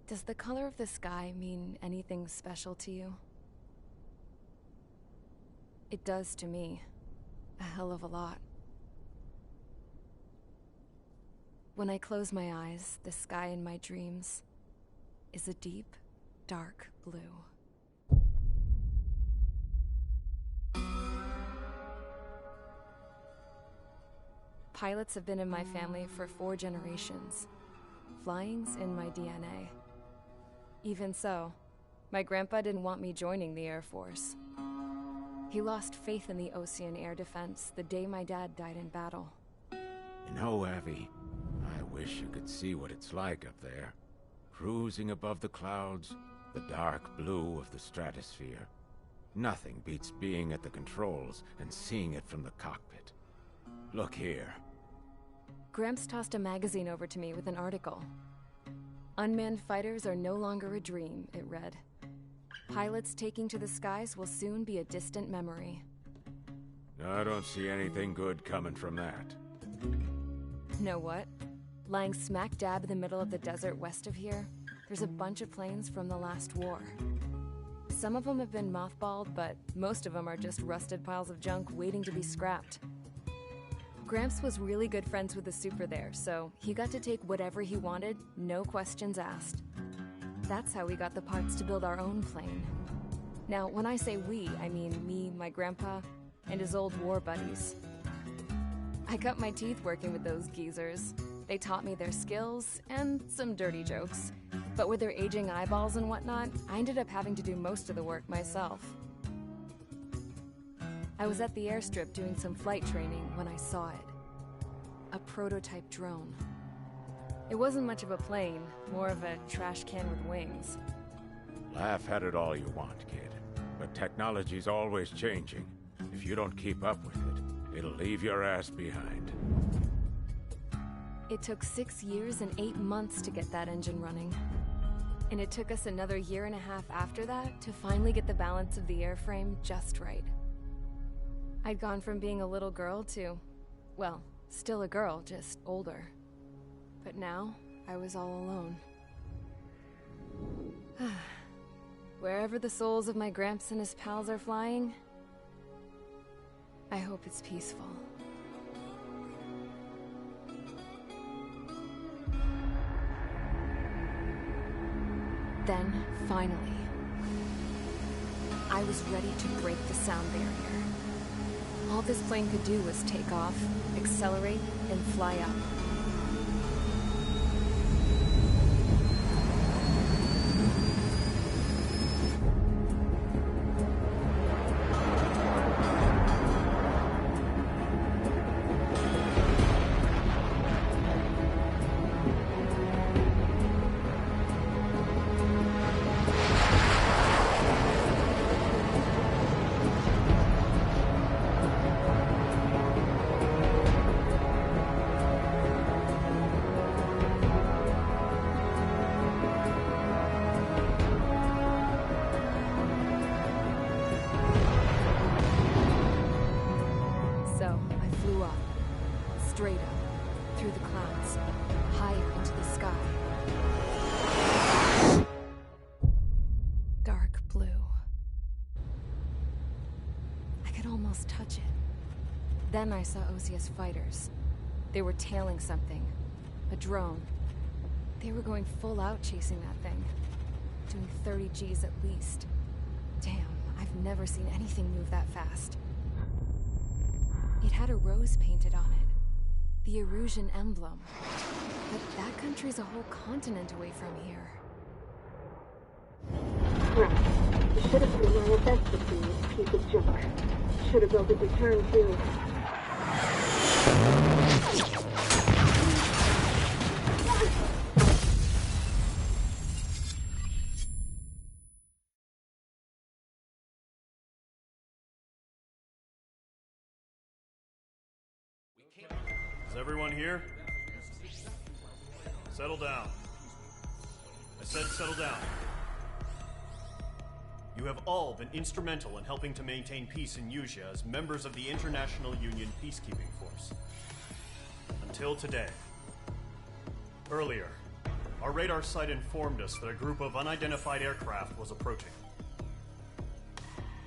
Does the color of the sky mean anything special to you? It does to me. A hell of a lot. When I close my eyes, the sky in my dreams is a deep, dark blue. Pilots have been in my family for 4 generations. Flying's in my DNA. Even so, my grandpa didn't want me joining the Air Force. He lost faith in the Ocean Air Defense the day my dad died in battle. You know, Abby, I wish you could see what it's like up there. Cruising above the clouds, the dark blue of the stratosphere. Nothing beats being at the controls and seeing it from the cockpit. Look here. Gramps tossed a magazine over to me with an article. Unmanned fighters are no longer a dream, it read. Pilots taking to the skies will soon be a distant memory. I don't see anything good coming from that. Know what? Lying smack dab in the middle of the desert west of here, there's a bunch of planes from the last war. Some of them have been mothballed, but most of them are just rusted piles of junk waiting to be scrapped. Gramps was really good friends with the super there, so he got to take whatever he wanted, no questions asked. That's how we got the parts to build our own plane. Now, when I say we, I mean me, my grandpa, and his old war buddies. I cut my teeth working with those geezers. They taught me their skills, and some dirty jokes. But with their aging eyeballs and whatnot, I ended up having to do most of the work myself. I was at the airstrip doing some flight training when I saw it. A prototype drone. It wasn't much of a plane, more of a trash can with wings. Laugh at it all you want, kid. But technology's always changing. If you don't keep up with it, it'll leave your ass behind. It took 6 years and 8 months to get that engine running. And it took us another 1.5 years after that to finally get the balance of the airframe just right. I'd gone from being a little girl to, well, still a girl, just older. But now, I was all alone. Wherever the souls of my Gramps and his pals are flying, I hope it's peaceful. Then, finally, I was ready to break the sound barrier. All this plane could do was take off, accelerate, and fly up. Straight up, through the clouds, higher into the sky. Dark blue. I could almost touch it. Then I saw Ozia's fighters. They were tailing something. A drone. They were going full out chasing that thing. Doing 30 Gs at least. Damn, I've never seen anything move that fast. It had a rose painted on it. The Erusian emblem. But that country's a whole continent away from here. Right. You should have been my best to see this piece of junk. Should have built a return too. Is everyone here? Settle down. I said settle down. You have all been instrumental in helping to maintain peace in Usea as members of the International Union Peacekeeping Force. Until today. Earlier, Our radar site informed us that a group of unidentified aircraft was approaching.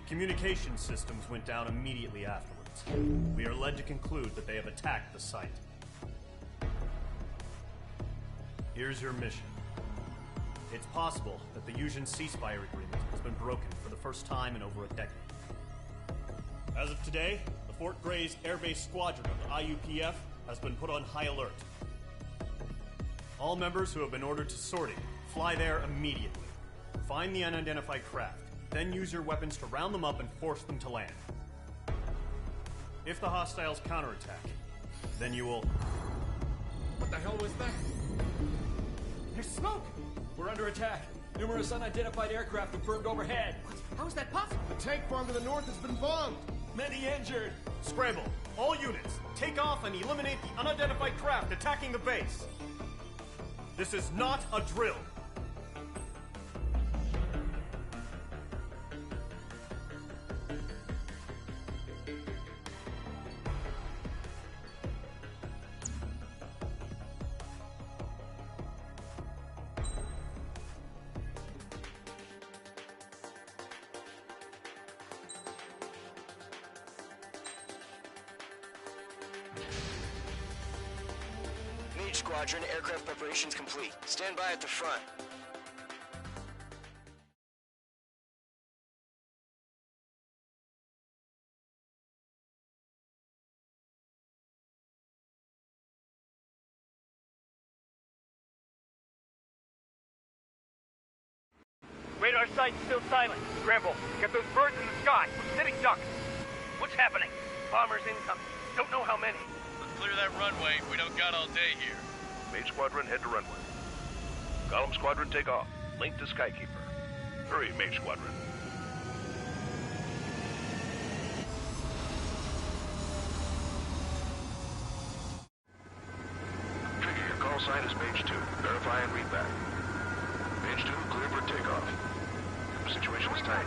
Communication systems went down immediately afterwards. We are led to conclude that they have attacked the site. Here's your mission. It's possible that the Yuuzhan ceasefire agreement has been broken for the first time in over a decade. As of today, the Fort Grays Air Base Squadron of the IUPF has been put on high alert. All members who have been ordered to sortie, fly there immediately. Find the unidentified craft, then use your weapons to round them up and force them to land. If the hostiles counterattack, then you will... What the hell was that? There's smoke! We're under attack. Numerous unidentified aircraft have burned overhead. What? How is that possible? The tank farm to the north has been bombed. Many injured. Scramble! All units, take off and eliminate the unidentified craft attacking the base! This is not a drill! Squadron, aircraft preparations complete. Stand by at the front. Radar site still silent. Scramble. Get those birds in the sky. We're sitting ducks. What's happening? Bombers incoming. Don't know how many. Let's clear that runway. We don't got all day here. Mage Squadron, head to runway. Column Squadron, take off. Link to Skykeeper. Hurry, Mage Squadron. Trigger, your call sign is Mage 2. Verify and read back. Mage 2, clear for takeoff. Situation is tight.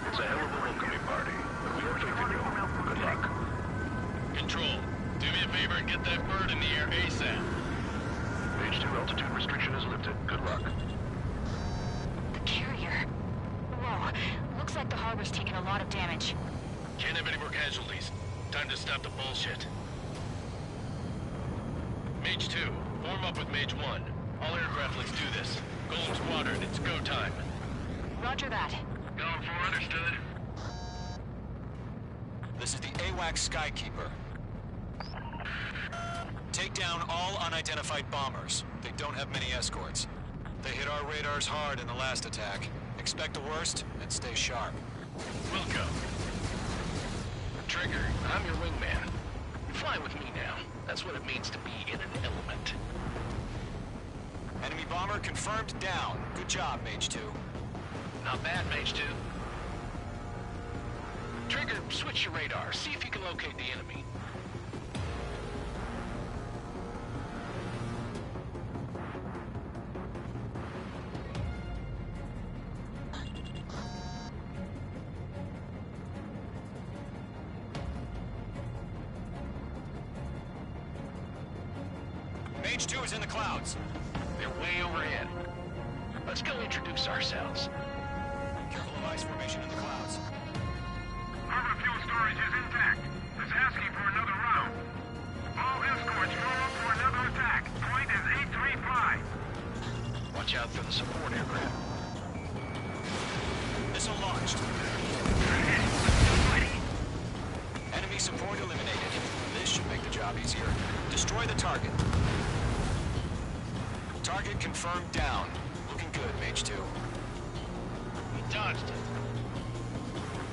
It's a hell of a homecoming party, but we have faith in you. Good luck. Control, do me a favor and get that bird in the air ASAP. Mage 2, altitude restriction is lifted. Good luck. The carrier. Whoa. Looks like the harbor's taken a lot of damage. Can't have any more casualties. Time to stop the bullshit. Mage 2, form up with Mage 1. All aircraft, let's do this. Golem Squadron, it's go time. Roger that. Going for understood. This is the AWACS Skykeeper. Take down all unidentified bombers. They don't have many escorts. They hit our radars hard in the last attack. Expect the worst and stay sharp. Welcome. Trigger, I'm your wingman. Fly with me now. That's what it means to be in an element. Enemy bomber confirmed down. Good job, Mage 2. Not bad, Mage 2. Trigger, switch your radar. See if you can locate the enemy. Mage 2 is in the clouds. They're way overhead. Let's go introduce ourselves. Careful of ice formation in the clouds. Harbor fuel storage is intact. It's asking for another round. All escorts roll up for another attack. Point is 835. Watch out for the support aircraft. Missile launched. Enemy support eliminated. This should make the job easier. Destroy the target. Target confirmed down. Looking good, Mage 2. He dodged it.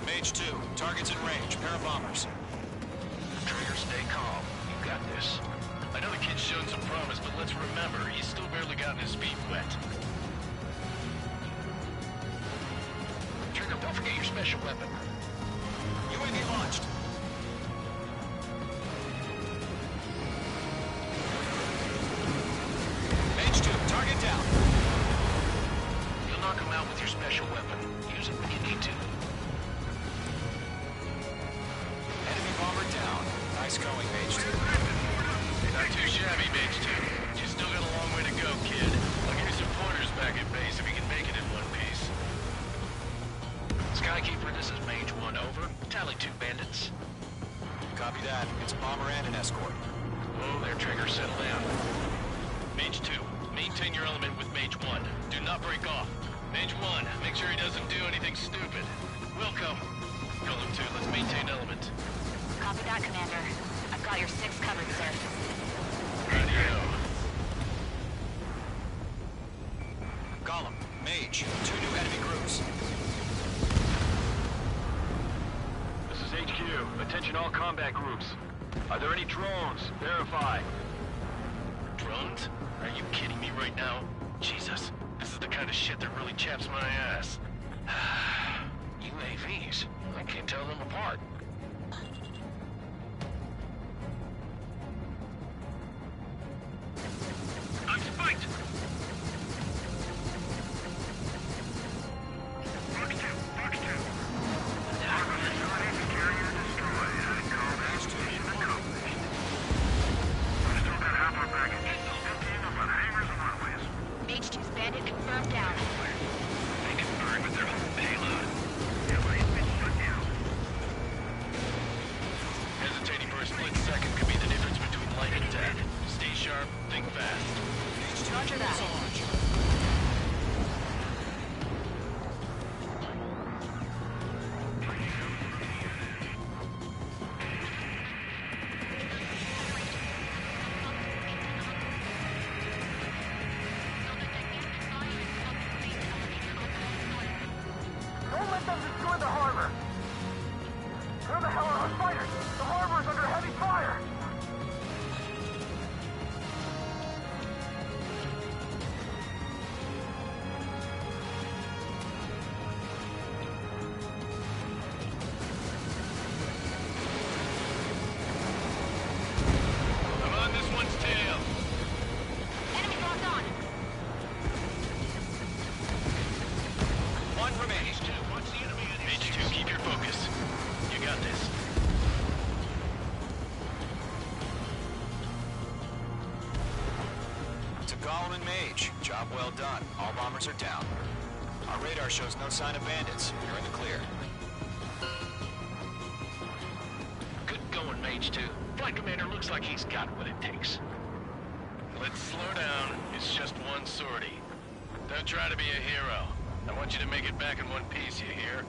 Mage 2, target's in range. Pair of bombers. Trigger, stay calm. You got this. I know the kid's shown some promise, but let's remember, he's still barely gotten his feet wet. Trigger, don't forget your special weapon. UAV launched. Mage 2, target down. You'll knock him out with your special weapon. Use it when you need to. Enemy bomber down. Nice going, Mage 2. Not too shabby, Mage 2. You still got a long way to go, kid. Peacekeeper, this is Mage 1, over. Tally 2 bandits. Copy that. It's a bomber and an escort. Oh, there, Trigger, settle down. Mage 2, maintain your element with Mage 1. Do not break off. Mage 1, make sure he doesn't do anything stupid. Welcome. Golem 2, let's maintain element. Copy that, Commander. I've got your 6 covered, sir. Radio. Golem, Mage, 2 new enemy groups. This is HQ. Attention all combat groups. Are there any drones? Verify. Drones? Are you kidding me right now? Jesus, this is the kind of shit that really chaps my ass. UAVs? I can't tell them apart. I'm spiked! Fox 2, Fox 2. Carrier destroyed. Still got half our baggage. 15 of them hangars and runways. Mage 2's bandit confirmed down. They can burn with their own payload. Everybody's been shut down. Hesitating for a split second could be the difference between life and death. Stay sharp, think fast. Roger that. Don't let them destroy the harbor! Where the hell are our fighters? The harbor's under heavy fire! I'm on this one's tail. Enemy locked on. One remaining. Mage 2, keep your focus. You got this. To Golem and Mage, job well done. All bombers are down. Our radar shows no sign of bandits. You're in the clear. Good going, Mage 2. Flight Commander looks like he's got what it takes. Let's slow down. It's just one sortie. Don't try to be a hero. I want you to make it back in one piece, you hear?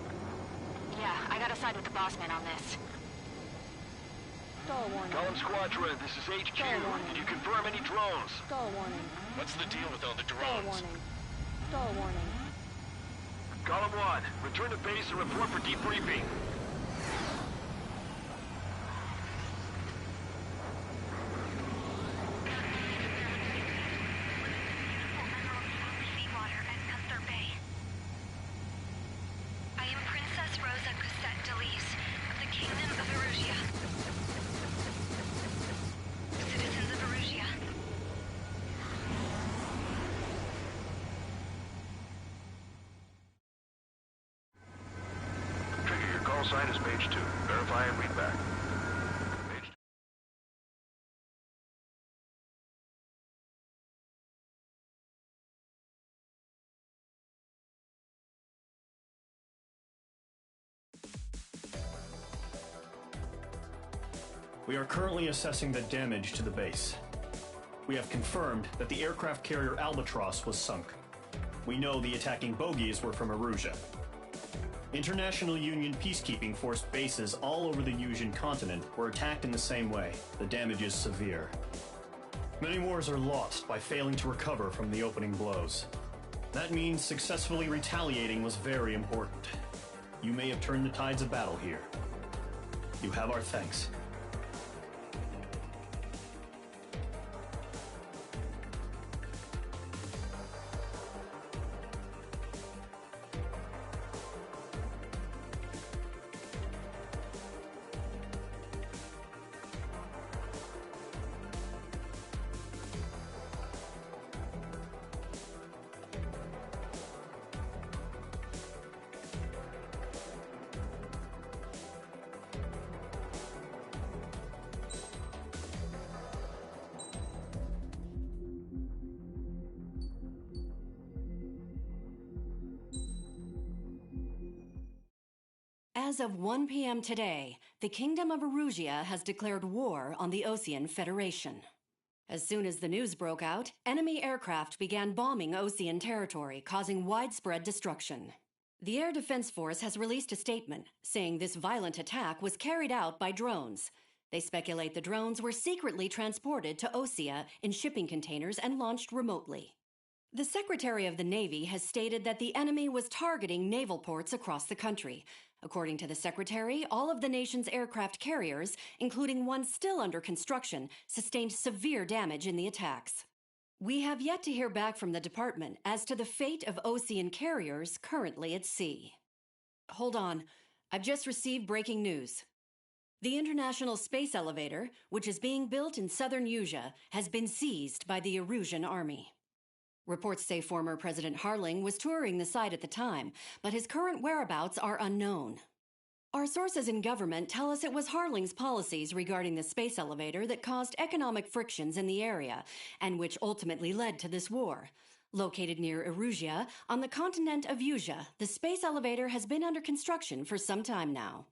Yeah, I gotta side with the boss man on this. Stall warning. Golem Squadron, this is HQ. Stall warning. Can you confirm any drones? Stall warning. What's the deal with all the Stall drones? warning. Stall warning. Golem 1, return to base and report for debriefing. Seawater at Gunther Bay. I am Princess Rosa Cosette Delise of the Kingdom of Erusia. Citizens of Erusia. Trigger, your call sign is Mage 2. Verify and read back. Mage We are currently assessing the damage to the base. We have confirmed that the aircraft carrier Albatross was sunk. We know the attacking bogies were from Erusia. International Union peacekeeping force bases all over the Yusian continent were attacked in the same way. The damage is severe. Many wars are lost by failing to recover from the opening blows. That means successfully retaliating was very important. You may have turned the tides of battle here. You have our thanks. As of 1 p.m. today, the Kingdom of Erusia has declared war on the Osean Federation. As soon as the news broke out, enemy aircraft began bombing Osean territory, causing widespread destruction. The Air Defense Force has released a statement saying this violent attack was carried out by drones. They speculate the drones were secretly transported to Osea in shipping containers and launched remotely. The Secretary of the Navy has stated that the enemy was targeting naval ports across the country. According to the Secretary, all of the nation's aircraft carriers, including one still under construction, sustained severe damage in the attacks. We have yet to hear back from the department as to the fate of Osean carriers currently at sea. Hold on. I've just received breaking news. The International Space Elevator, which is being built in southern Usea, has been seized by the Erusian Army. Reports say former President Harling was touring the site at the time, but his current whereabouts are unknown. Our sources in government tell us it was Harling's policies regarding the space elevator that caused economic frictions in the area, and which ultimately led to this war. Located near Erusia, on the continent of Usea, the space elevator has been under construction for some time now.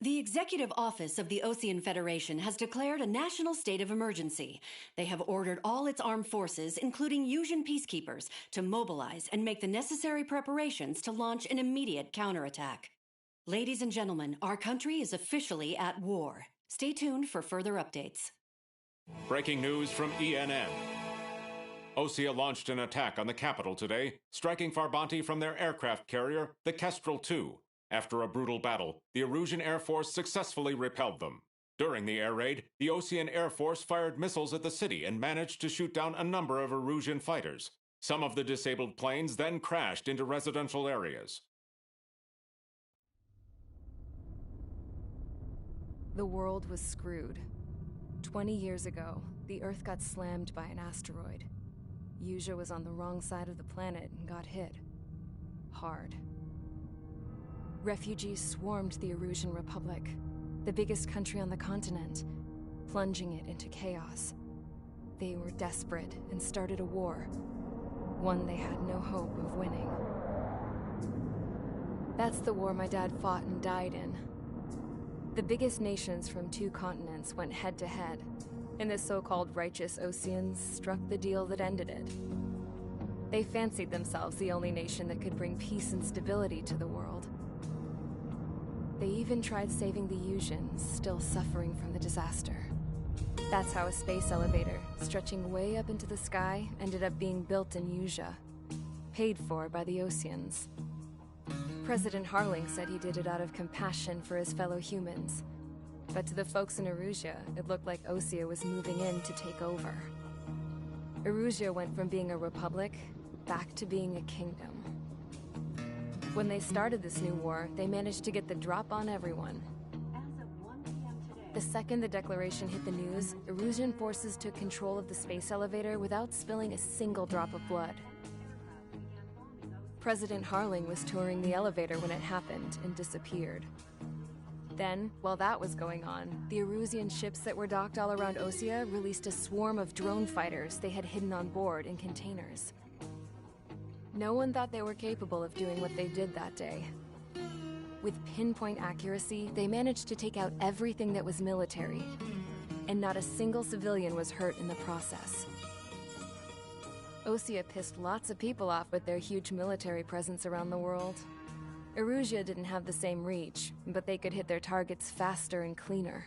The Executive Office of the Osean Federation has declared a national state of emergency. They have ordered all its armed forces, including Usian peacekeepers, to mobilize and make the necessary preparations to launch an immediate counterattack. Ladies and gentlemen, our country is officially at war. Stay tuned for further updates. Breaking news from ENN. Osea launched an attack on the capital today, striking Farbanti from their aircraft carrier, the Kestrel II. After a brutal battle, the Erusian Air Force successfully repelled them. During the air raid, the Osean Air Force fired missiles at the city and managed to shoot down a number of Erusian fighters. Some of the disabled planes then crashed into residential areas. The world was screwed. 20 years ago, the Earth got slammed by an asteroid. Usea was on the wrong side of the planet and got hit. Hard. Refugees swarmed the Erusian Republic, the biggest country on the continent, plunging it into chaos. They were desperate and started a war, one they had no hope of winning. That's the war my dad fought and died in. The biggest nations from 2 continents went head-to-head, and the so-called righteous Oseans struck the deal that ended it. They fancied themselves the only nation that could bring peace and stability to the world. They even tried saving the Usians, still suffering from the disaster. That's how a space elevator, stretching way up into the sky, ended up being built in Usea, paid for by the Oseans. President Harling said he did it out of compassion for his fellow humans. But to the folks in Erusia, it looked like Osea was moving in to take over. Erusia went from being a republic back to being a kingdom. When they started this new war, they managed to get the drop on everyone. The second the declaration hit the news, Erusian forces took control of the space elevator without spilling a single drop of blood. President Harling was touring the elevator when it happened and disappeared. Then, while that was going on, the Erusian ships that were docked all around Osea released a swarm of drone fighters they had hidden on board in containers. No one thought they were capable of doing what they did that day. With pinpoint accuracy, they managed to take out everything that was military, and not a single civilian was hurt in the process. Osea pissed lots of people off with their huge military presence around the world. Erusia didn't have the same reach, but they could hit their targets faster and cleaner.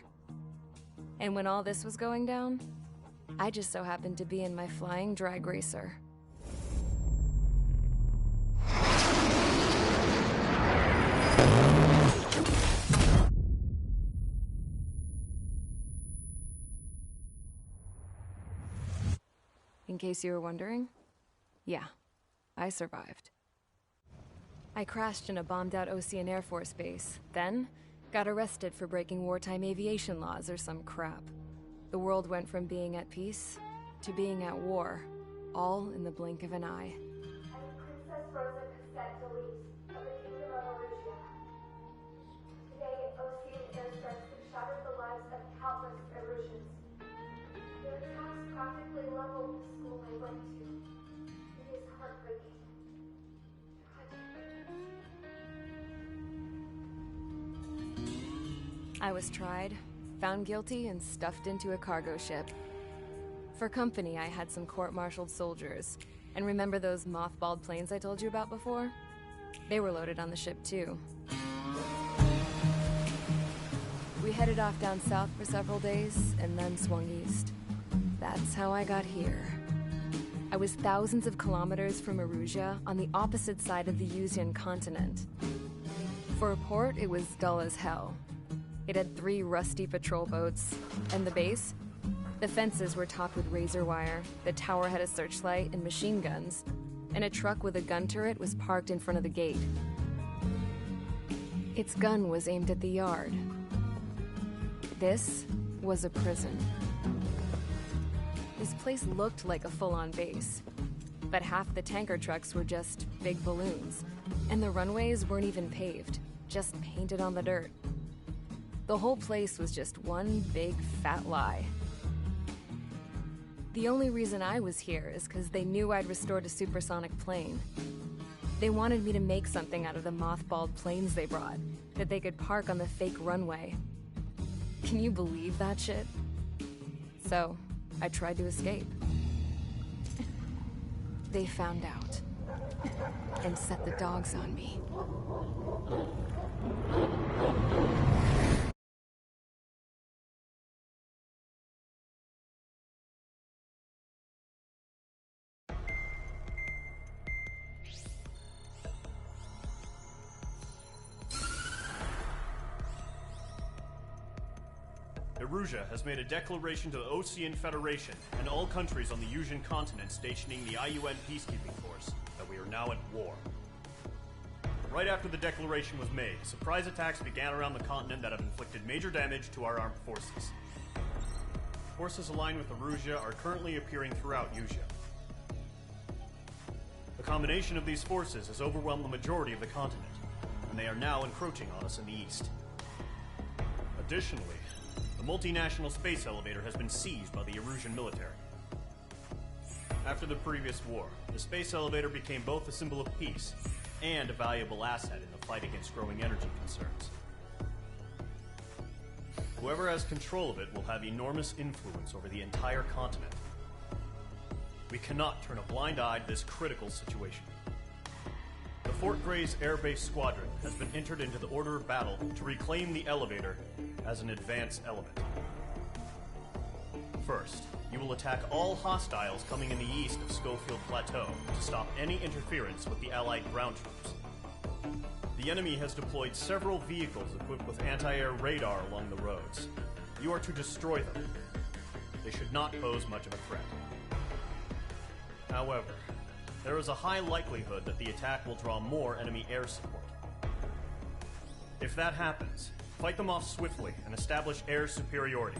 And when all this was going down, I just so happened to be in my flying drag racer. In case you were wondering, yeah, I survived. I crashed in a bombed-out Osean Air Force base, then got arrested for breaking wartime aviation laws or some crap. The world went from being at peace to being at war, all in the blink of an eye. Princess Rosa Cassette Delete of the Kingdom of Erusia. Today, Osean airstrikes have shattered the lives of countless Erusians. Their attacks practically leveled the school I went to. It is heartbreaking. I was tried, found guilty, and stuffed into a cargo ship. For company, I had some court-martialed soldiers. And remember those mothballed planes I told you about before? They were loaded on the ship, too. We headed off down south for several days, and then swung east. That's how I got here. I was thousands of kilometers from Erusia, on the opposite side of the Yuzian continent. For a port, it was dull as hell. It had 3 rusty patrol boats, and the base? The fences were topped with razor wire, the tower had a searchlight and machine guns, and a truck with a gun turret was parked in front of the gate. Its gun was aimed at the yard. This was a prison. This place looked like a full-on base, but half the tanker trucks were just big balloons, and the runways weren't even paved, just painted on the dirt. The whole place was just one big fat lie. The only reason I was here is because they knew I'd restored a supersonic plane. They wanted me to make something out of the mothballed planes they brought, that they could park on the fake runway. Can you believe that shit? So, I tried to escape. They found out, and set the dogs on me. Erusia has made a declaration to the Osean Federation and all countries on the Yuzian continent stationing the IUN peacekeeping force that we are now at war. Right after the declaration was made, surprise attacks began around the continent that have inflicted major damage to our armed forces. Forces aligned with Erusia are currently appearing throughout Yusia. The combination of these forces has overwhelmed the majority of the continent, and they are now encroaching on us in the east. Additionally, the multinational space elevator has been seized by the Erusian military. After the previous war, the space elevator became both a symbol of peace and a valuable asset in the fight against growing energy concerns. Whoever has control of it will have enormous influence over the entire continent. We cannot turn a blind eye to this critical situation. The Fort Gray's Air Base Squadron has been entered into the order of battle to reclaim the elevator as an advance element. First, you will attack all hostiles coming in the east of Schofield Plateau to stop any interference with the Allied ground troops. The enemy has deployed several vehicles equipped with anti-air radar along the roads. You are to destroy them. They should not pose much of a threat. However, there is a high likelihood that the attack will draw more enemy air support. If that happens, fight them off swiftly and establish air superiority.